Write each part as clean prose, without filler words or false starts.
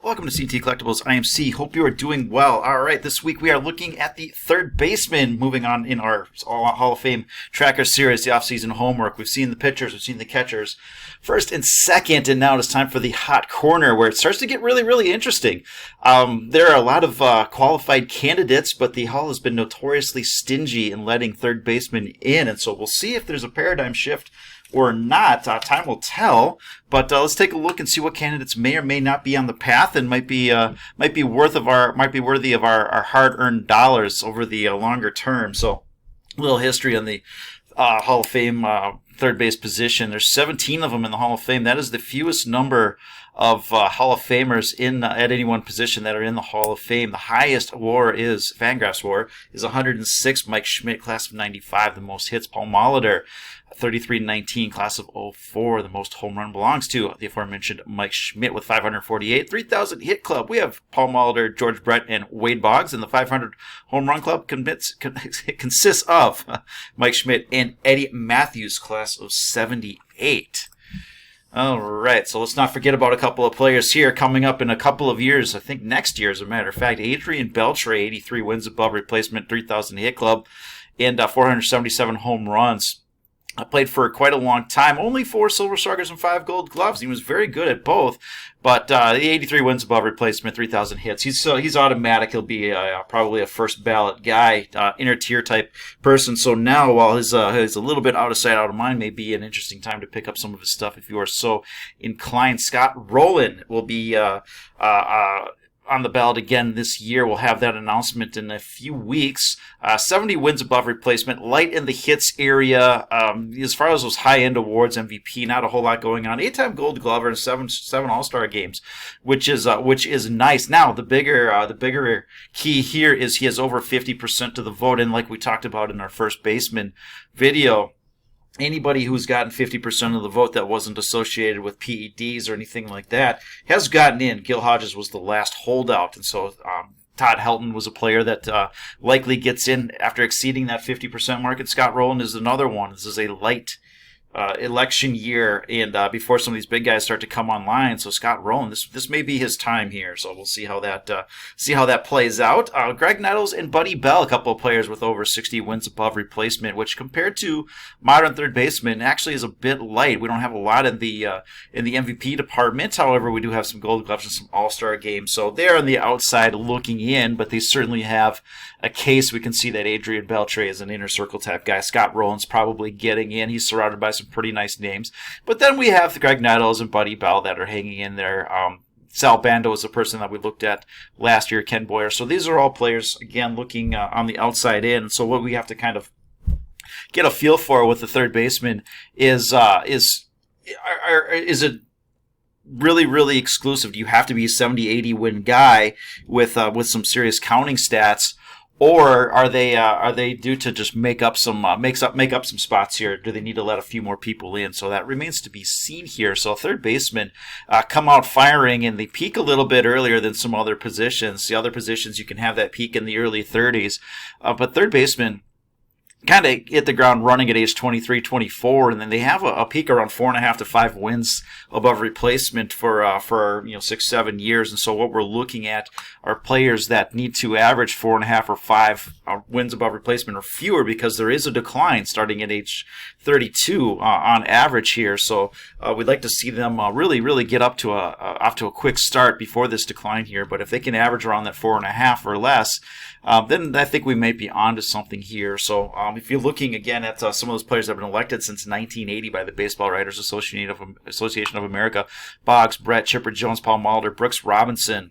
Welcome to CT Collectibles. I am C. Hope you are doing well. All right, this week we are looking at the third baseman. Moving on in our Hall of Fame tracker series, the offseason homework. We've seen the pitchers, we've seen the catchers, first and second, and now it's time for the hot corner, where it starts to get really interesting. There are a lot of qualified candidates, but the Hall has been notoriously stingy in letting third basemen in, and so we'll see if there's a paradigm shift or not. Time will tell, but let's take a look and see what candidates may or may not be on the path and might be worthy of our hard-earned dollars over the longer term. So, a little history on the Hall of Fame third base position. There's 17 of them in the Hall of Fame. That is the fewest number of Hall of Famers at any one position that are in the Hall of Fame. The highest WAR is Fangraphs WAR is 106. Mike Schmidt, class of 95, the most hits. Paul Molitor, 33-19, class of 04, the most home run belongs to the aforementioned Mike Schmidt with 548. 3,000 hit club. We have Paul Molitor, George Brett, and Wade Boggs, and the 500 home run club consists of Mike Schmidt and Eddie Matthews, class of 78. All right, so let's not forget about a couple of players here coming up in a couple of years. I think next year, as a matter of fact. Adrian Beltre, 83 wins above replacement, 3,000 hit club, and 477 home runs. I played for quite a long time, only 4 Silver Sluggers and 5 Gold Gloves. He was very good at both, but the 83 wins above replacement, 3,000 hits. He's automatic. He'll be probably a first ballot guy, inner tier type person. So now, while he's a little bit out of sight, out of mind, may be an interesting time to pick up some of his stuff if you are so inclined. Scott Rowland will be on the ballot again this year. We'll have that announcement in a few weeks. 70 wins above replacement, light in the hits area. As far as those high-end awards, MVP, not a whole lot going on. 8-time Gold Glover and seven All-Star games, which is nice. Now, the bigger key here is he has over 50% of the vote, and like we talked about in our first baseman video, anybody who's gotten 50% of the vote that wasn't associated with PEDs or anything like that has gotten in. Gil Hodges was the last holdout, and so Todd Helton was a player that likely gets in after exceeding that 50% mark, and Scott Rowland is another one. This is a light election year, and before some of these big guys start to come online, so Scott Rowland, this may be his time here. So we'll see how that plays out. Greg Nettles and Buddy Bell, a couple of players with over 60 wins above replacement, which compared to modern third baseman actually is a bit light. We don't have a lot in the MVP department. However, we do have some Gold Gloves and some All-Star games, so they're on the outside looking in, but they certainly have a case. We can see that Adrian Beltre is an inner circle type guy. Scott Rowland's probably getting in. He's surrounded by some pretty nice names. But then we have the Greg Nettles and Buddy Bell that are hanging in there. Sal Bando is a person that we looked at last year, Ken Boyer. So these are all players, again, looking on the outside in. So what we have to kind of get a feel for with the third baseman is it really exclusive? Do you have to be a 70-80 win guy with some serious counting stats? Or are they due to just make up some spots here? Do they need to let a few more people in? So that remains to be seen here. So third basemen come out firing, and they peak a little bit earlier than some other positions. The other positions you can have that peak in the early 30s, but third baseman kind of hit the ground running at age 23, 24, and then they have a peak around 4.5 to 5 wins above replacement for 6-7 years. And so what we're looking at are players that need to average 4.5 or 5 wins above replacement or fewer, because there is a decline starting at age 32 on average here. So we'd like to see them really get off to a quick start before this decline here. But if they can average around that 4.5 or less, then I think we might be onto something here. So if you're looking again at some of those players that have been elected since 1980 by the Baseball Writers Association of America, Boggs, Brett, Chipper Jones, Paul Molitor, Brooks Robinson,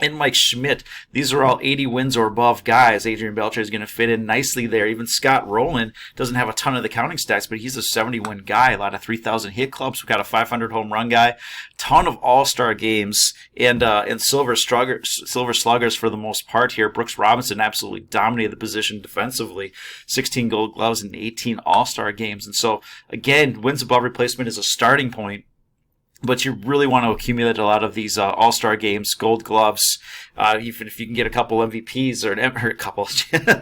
and Mike Schmidt, these are all 80 wins or above guys. Adrian Beltre is going to fit in nicely there. Even Scott Rowland doesn't have a ton of the counting stats, but he's a 70-win guy. A lot of 3,000 hit clubs. We've got a 500 home run guy. Ton of All-Star games and Silver Sluggers for the most part here. Brooks Robinson absolutely dominated the position defensively. 16 Gold Gloves and 18 All-Star games. And so, again, wins above replacement is a starting point. but you really want to accumulate a lot of these All-Star games, Gold Gloves. Even if you can get a couple MVPs or a couple,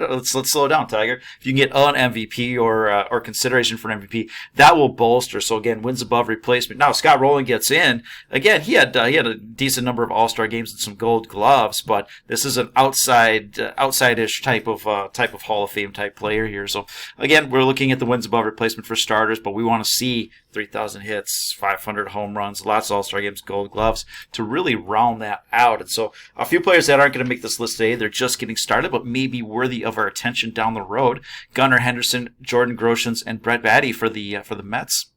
let's slow down, Tiger. If you can get an MVP or consideration for an MVP, that will bolster. So again, wins above replacement. Now Scott Rowland gets in again. He had a decent number of All-Star games and some Gold Gloves, but this is an outside-ish type of Hall of Fame type player here. So again, we're looking at the wins above replacement for starters, but we want to see 3,000 hits, 500 home runs, lots of All-Star games, Gold Gloves to really round that out. And so a few players that aren't going to make this list today, they're just getting started, but maybe worthy of our attention down the road. Gunnar Henderson, Jordan Groshans, and Brett Baty for the Mets.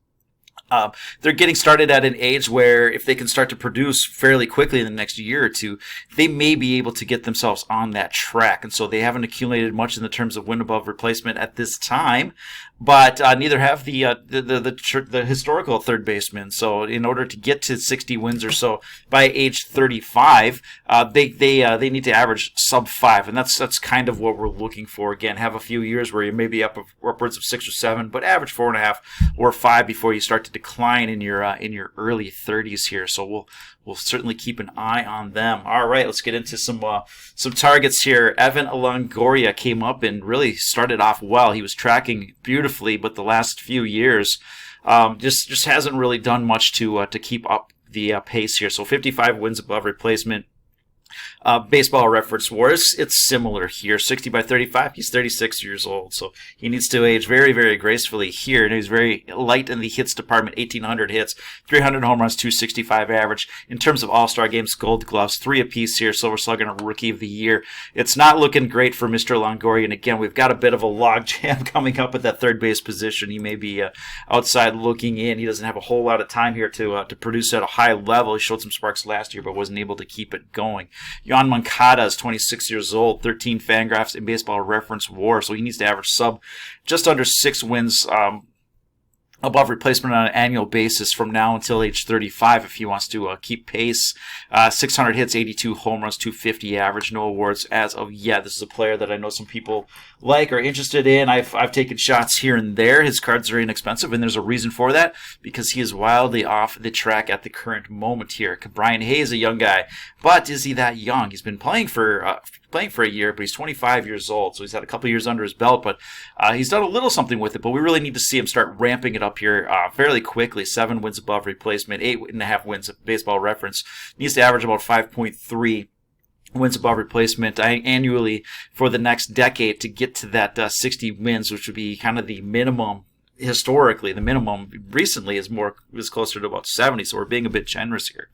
They're getting started at an age where if they can start to produce fairly quickly in the next year or two, they may be able to get themselves on that track. And so they haven't accumulated much in the terms of win above replacement at this time, but neither have the historical third baseman. So in order to get to 60 wins or so by age 35, they need to average sub 5, and that's kind of what we're looking for. Again, have a few years where you may be upwards of 6 or 7, but average 4.5 or 5 before you start to decline in your early 30s here. So we'll certainly keep an eye on them. All right, let's get into some targets here. Evan Longoria came up and really started off well. He was tracking beautifully, but the last few years just hasn't really done much to keep up the pace here. So 55 wins above replacement. Baseball Reference Wars, it's similar here. 60 by 35, he's 36 years old, so he needs to age very, very gracefully here. And he's very light in the hits department, 1,800 hits, 300 home runs, 265 average. In terms of All-Star games, Gold Gloves, 3 apiece here, Silver Slugger and Rookie of the Year. It's not looking great for Mr. Longoria, and again, we've got a bit of a logjam coming up at that third base position. He may be outside looking in. He doesn't have a whole lot of time here to produce at a high level. He showed some sparks last year, but wasn't able to keep it going. Yohan Moncada is 26 years old, 13 Fangraphs in Baseball Reference WAR, so he needs to average just under 6 wins above replacement on an annual basis from now until age 35 if he wants to keep pace. 600 hits, 82 home runs, 250 average. No awards as of yet. This is a player that I know some people like or interested in. I've taken shots here and there. His cards are inexpensive, and there's a reason for that, because he is wildly off the track at the current moment here. Brian Hayes, a young guy, but is he that young? He's been playing for a year, but he's 25 years old, so he's had a couple years under his belt, but he's done a little something with it, but we really need to see him start ramping it up here fairly quickly. 7 wins above replacement, 8.5 wins at Baseball Reference. Needs to average about 5.3 wins above replacement annually for the next decade to get to that 60 wins, which would be kind of the minimum. Historically, the minimum recently is closer to about 70, so we're being a bit generous here.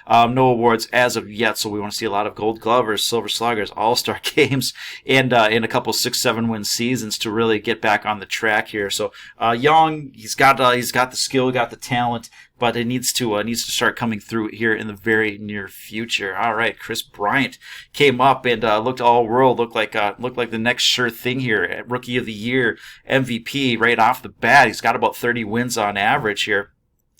No awards as of yet, so we want to see a lot of Gold Glovers, Silver Sluggers, All-Star games, and in a couple 6-7 win seasons to really get back on the track here. So young, he's got the skill, got the talent, but it needs to start coming through here in the very near future. All right, Chris Bryant came up and looked all world, looked like the next sure thing here. Rookie of the Year, MVP right off the bat. He's got about 30 wins on average here,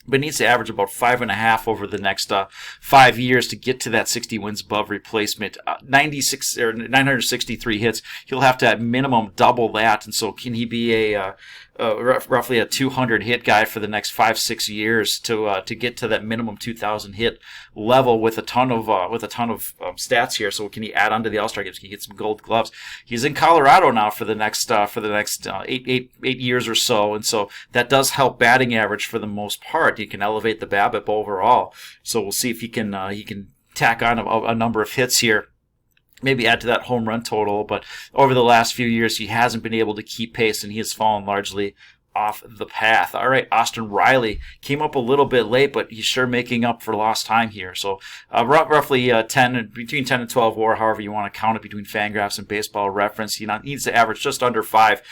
but needs to average about 5.5 over the next 5 years to get to that 60 wins above replacement. 96 or 963 hits. He'll have to at minimum double that, and so can he be roughly a 200 hit guy for the next 5-6 years to get to that minimum 2,000 hit level with a ton of stats here? So can he add on to the All-Star games? Can he get some Gold Gloves? He's in Colorado now for the next 8 years or so, and so that does help batting average for the most part. He can elevate the BABIP overall. So we'll see if he can tack on a number of hits here. Maybe add to that home run total, but over the last few years, he hasn't been able to keep pace, and he has fallen largely off the path. All right, Austin Riley came up a little bit late, but he's sure making up for lost time here. So roughly between 10 and 12 WAR, however you want to count it, between Fangraphs and Baseball Reference. He needs to average just under 5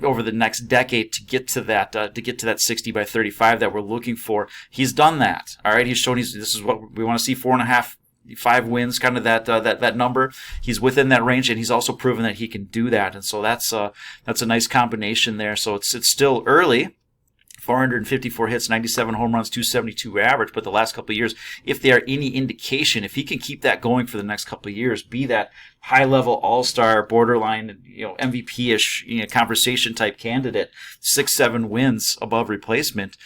over the next decade to get to that 60 by 35 that we're looking for. He's done that. All right, he's shown this is what we want to see, 4.5. 5 wins, kind of that number. He's within that range, and he's also proven that he can do that. And so that's a nice combination there. So it's still early. 454 hits, 97 home runs, 272 average. But the last couple of years, if they are any indication, if he can keep that going for the next couple of years, be that high-level all-star, borderline, MVP-ish, conversation type candidate. 6-7 wins above replacement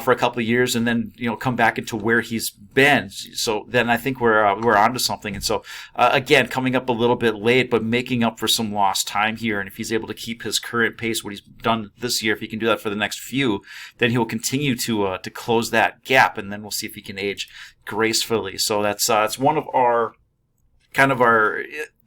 for a couple of years, and then come back into where he's been. So then I think we're onto something. And so again, coming up a little bit late, but making up for some lost time here. And if he's able to keep his current pace, what he's done this year, if he can do that for the next few, then he'll continue to close that gap, and then we'll see if he can age gracefully. So that's one of our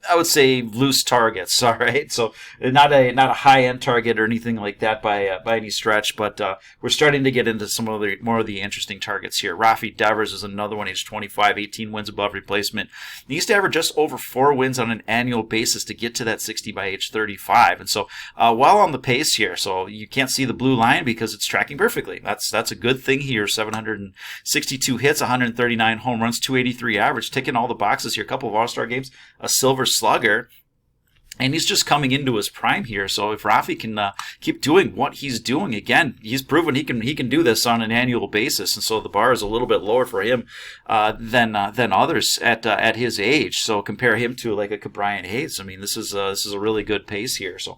I would say loose targets. All right, so not a high end target or anything like that by any stretch, but we're starting to get into some of the more of the interesting targets here. Rafi Devers is another one. Age 25, 18 wins above replacement. He needs to average just over 4 wins on an annual basis to get to that 60 by age 35, and so well on the pace here. So you can't see the blue line because it's tracking perfectly. That's a good thing here. 762 hits, 139 home runs, 283 average, ticking all the boxes here. A couple of All-Star games, a Silver Slugger, and he's just coming into his prime here. So if Rafi can keep doing what he's doing, again, he's proven he can do this on an annual basis, and so the bar is a little bit lower for him than others at his age. So compare him to like a Brian Hayes. I mean, this is a really good pace here. So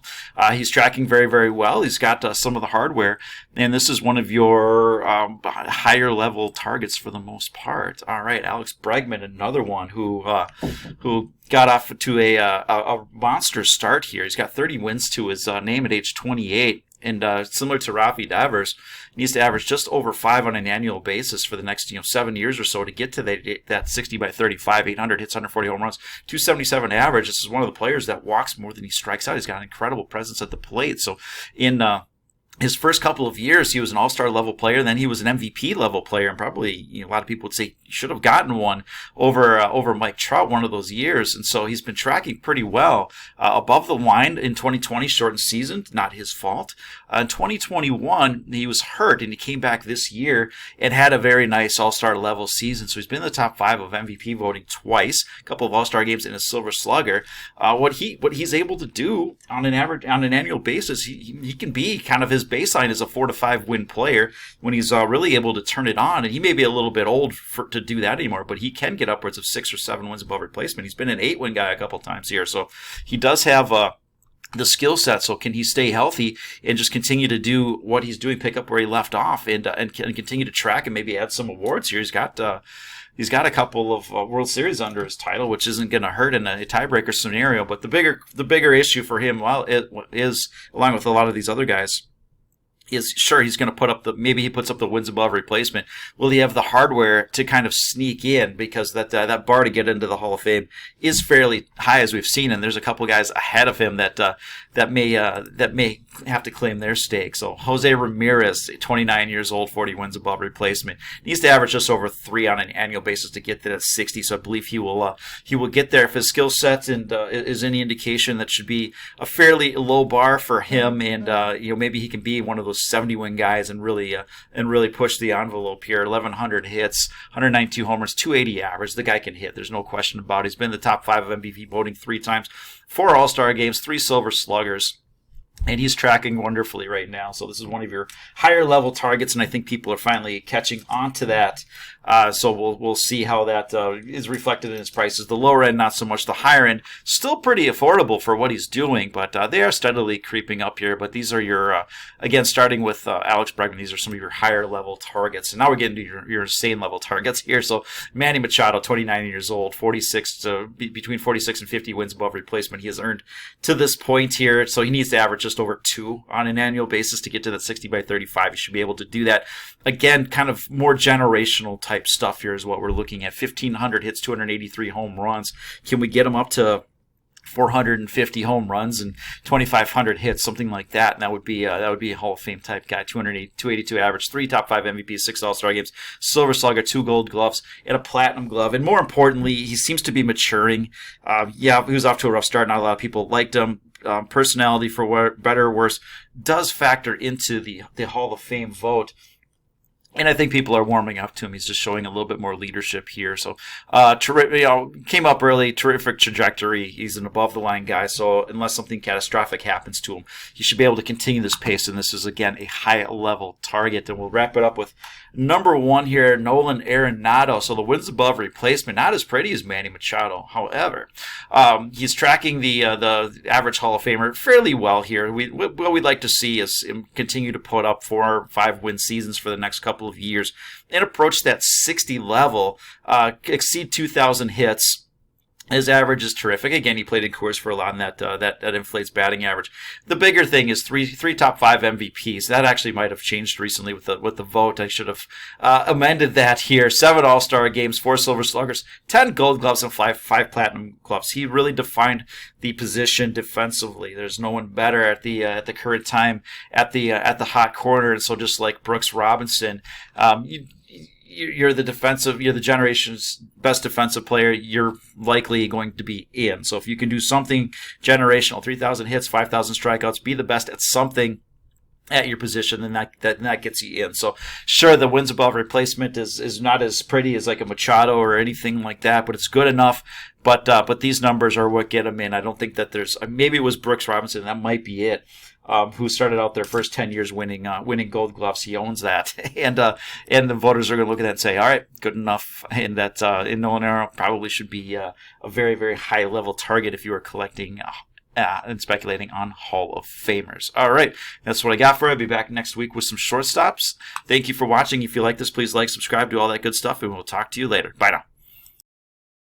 he's tracking very, very well. He's got some of the hardware, and this is one of your higher level targets for the most part. All right, Alex Bregman, another one who got off to a monster start here. He's got 30 wins to his name at age 28. And similar to Rafi Devers, he needs to average just over 5 on an annual basis for the next 7 years or so to get to that 60 by 35, 800 hits, 140 home runs, 277 average. This is one of the players that walks more than he strikes out. He's got an incredible presence at the plate. So in his first couple of years, he was an all-star level player. Then he was an MVP level player, and probably a lot of people would say he should have gotten one over Mike Trout one of those years. And so he's been tracking pretty well above the line in 2020, shortened season, not his fault. In 2021, he was hurt, and he came back this year and had a very nice all-star level season. So he's been in the top 5 of MVP voting twice, a couple of all-star games and a Silver Slugger. What he's able to do on an annual basis, he can be kind of his baseline is a 4 to 5 win player when he's really able to turn it on. And he may be a little bit old to do that anymore, but he can get upwards of 6 or 7 wins above replacement. He's been an 8 win guy a couple times here, so he does have the skill set. So can he stay healthy and just continue to do what he's doing, pick up where he left off, and continue to track and maybe add some awards here? He's got a couple of World Series under his title, which isn't going to hurt in a tiebreaker scenario. But the bigger issue for him, it is along with a lot of these other guys, is sure he's going to put up maybe he puts up the wins above replacement. Will he have the hardware to kind of sneak in, because that bar to get into the Hall of Fame is fairly high, as we've seen, and there's a couple guys ahead of him that may have to claim their stake. So Jose Ramirez, 29 years old, 40 wins above replacement, needs to average just over 3 on an annual basis to get to that 60. So I believe he will get there if his skill set and is any indication. That should be a fairly low bar for him, and maybe he can be one of those 70 win guys and really push the envelope here. 1,100 hits, 192 homers, 280 average. The guy can hit. There's no question about it. He's been in the top 5 of MVP voting 3 times, 4 All-Star games, 3 Silver Sluggers. And he's tracking wonderfully right now. So this is one of your higher level targets, and I think people are finally catching on to that. So we'll see how that is reflected in his prices. The lower end, not so much. The higher end, still pretty affordable for what he's doing, but they are steadily creeping up here. But these are your, again, starting with Alex Bregman, these are some of your higher level targets. And now we're getting to your insane level targets here. So Manny Machado, 29 years old, between 46 and 50 wins above replacement. He has earned to this point here. So he needs to average just over 2 on an annual basis to get to that 60 by 35. He should be able to do that. Again, kind of more generational type stuff here is what we're looking at. 1,500 hits, 283 home runs. Can we get him up to 450 home runs and 2,500 hits, something like that? And that would be a Hall of Fame type guy. 282 average, 3 top 5 MVPs, 6 All-Star games, Silver Slugger, 2 Gold Gloves, and a Platinum Glove. And more importantly, he seems to be maturing. He was off to a rough start. Not a lot of people liked him. Personality, for better or worse, does factor into the Hall of Fame vote. And I think people are warming up to him. He's just showing a little bit more leadership here. So, came up early, terrific trajectory. He's an above-the-line guy, so unless something catastrophic happens to him, he should be able to continue this pace. And this is, again, a high-level target. And we'll wrap it up with Number 1 here, Nolan Arenado. So the wins above replacement, not as pretty as Manny Machado. However, he's tracking the average Hall of Famer fairly well here. What we'd like to see is him continue to put up 4 or 5 win seasons for the next couple of years and approach that 60 level, exceed 2,000 hits. His average is terrific. Again, he played in Coors for a lot, and that inflates batting average. The bigger thing is three top 5 MVPs. That actually might have changed recently with the vote. I should have amended that here. 7 All-Star games, 4 Silver Sluggers, 10 Gold Gloves, and 5 Platinum Gloves. He really defined the position defensively. There's no one better at the current time at the hot corner. And so, just like Brooks Robinson, you're the generation's best defensive player, you're likely going to be in. So if you can do something generational, 3,000 hits, 5,000 strikeouts, be the best at something at your position, then that gets you in. So sure, the wins above replacement is not as pretty as like a Machado or anything like that, but it's good enough. But these numbers are what get them in. I don't think that there's, maybe it was Brooks Robinson, that might be it. Who started out their first 10 years winning Gold Gloves. He owns that, and the voters are going to look at that and say, all right, good enough, and that in Nolan Arenado probably should be a very, very high level target if you are collecting and speculating on Hall of Famers. All right, that's what I got for you. I'll be back next week with some shortstops. Thank you for watching. If you like this, please like, subscribe, do all that good stuff, and we'll talk to you later. Bye now.